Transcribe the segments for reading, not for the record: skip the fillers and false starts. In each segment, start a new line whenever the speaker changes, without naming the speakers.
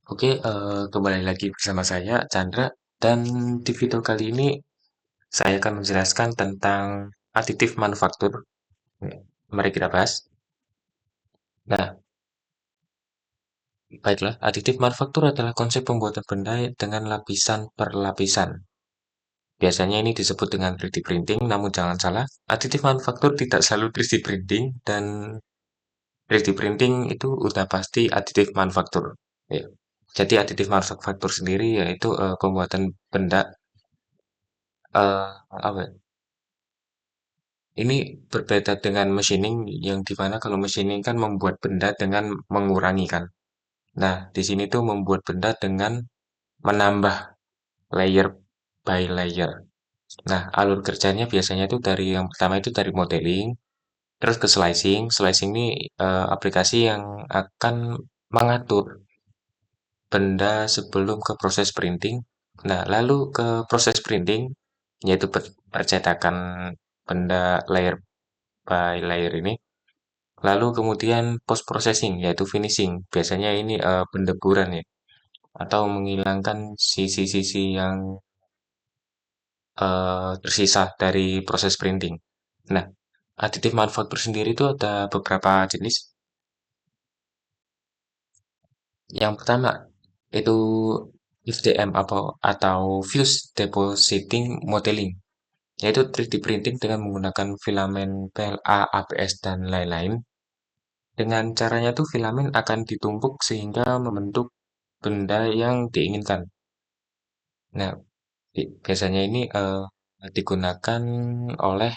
Oke, kembali lagi bersama saya, Chandra. Dan di video kali ini, saya akan menjelaskan tentang aditif manufaktur. Mari kita bahas. Nah, baiklah, aditif manufaktur adalah konsep pembuatan benda dengan lapisan per lapisan. Biasanya ini disebut dengan 3D printing, namun jangan salah, aditif manufaktur tidak selalu 3D printing, dan 3D printing itu udah pasti aditif manufaktur. Ya. Jadi aditif manufaktur sendiri yaitu pembuatan benda apa ya, ini berbeda dengan machining yang dimana kalau machining kan membuat benda dengan mengurangi kan. Nah, di sini tuh membuat benda dengan menambah layer by layer. Nah, alur kerjanya biasanya itu dari yang pertama itu dari modeling, terus ke slicing. Slicing ini aplikasi yang akan mengatur benda sebelum ke proses printing. Nah, lalu ke proses printing, yaitu percetakan benda layer by layer ini. Lalu kemudian post processing yaitu finishing. Biasanya ini pendeburan ya atau menghilangkan sisi-sisi yang tersisa dari proses printing. Nah, aditif manufaktur sendiri itu ada beberapa jenis. Yang pertama itu FDM atau Fuse Depositing Modeling, yaitu 3D printing dengan menggunakan filamen PLA, ABS, dan lain-lain. Dengan caranya tuh filamen akan ditumpuk sehingga membentuk benda yang diinginkan. Nah, biasanya ini digunakan oleh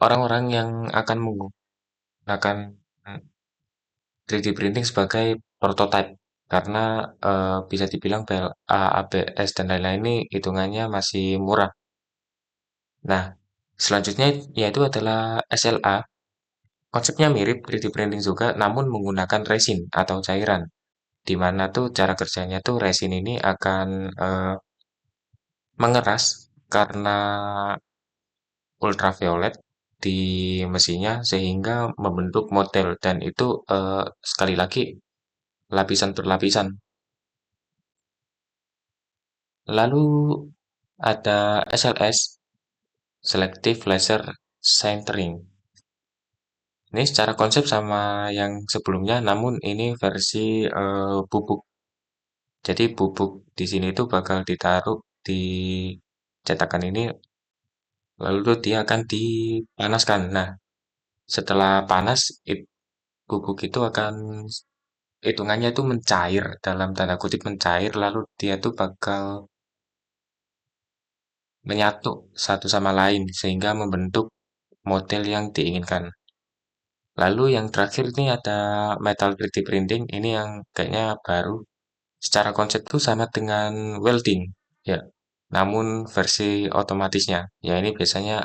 orang-orang yang akan menggunakan 3D printing sebagai prototype karena bisa dibilang PLA, ABS, dan lain-lain ini hitungannya masih murah. Nah, selanjutnya yaitu adalah SLA. Konsepnya mirip 3D printing juga, namun menggunakan resin atau cairan. Di mana tuh cara kerjanya tuh resin ini akan mengeras karena ultraviolet di mesinnya sehingga membentuk model dan itu sekali lagi lapisan per lapisan. Lalu ada SLS, Selective Laser Sintering. Ini secara konsep sama yang sebelumnya, namun ini versi bubuk. Jadi bubuk di sini tuh bakal ditaruh di cetakan ini, lalu tuh dia akan dipanaskan. Nah, setelah panas, bubuk itu akan hitungannya itu mencair, dalam tanda kutip mencair, lalu dia tuh bakal menyatu satu sama lain sehingga membentuk model yang diinginkan. Lalu yang terakhir ini ada metal 3D printing, ini yang kayaknya baru. Secara konsep itu sama dengan welding, ya. Namun versi otomatisnya, ya ini biasanya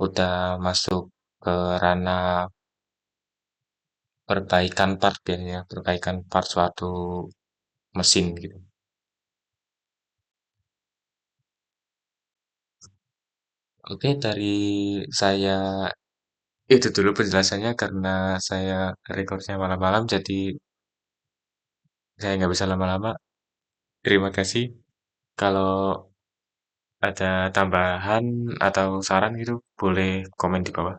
udah masuk ke ranah perbaikan part biasanya, perbaikan part suatu mesin gitu. Oke, dari saya itu dulu penjelasannya karena saya recordnya malam-malam, jadi saya nggak bisa lama-lama. Terima kasih. Kalau ada tambahan atau saran gitu, boleh komen di bawah.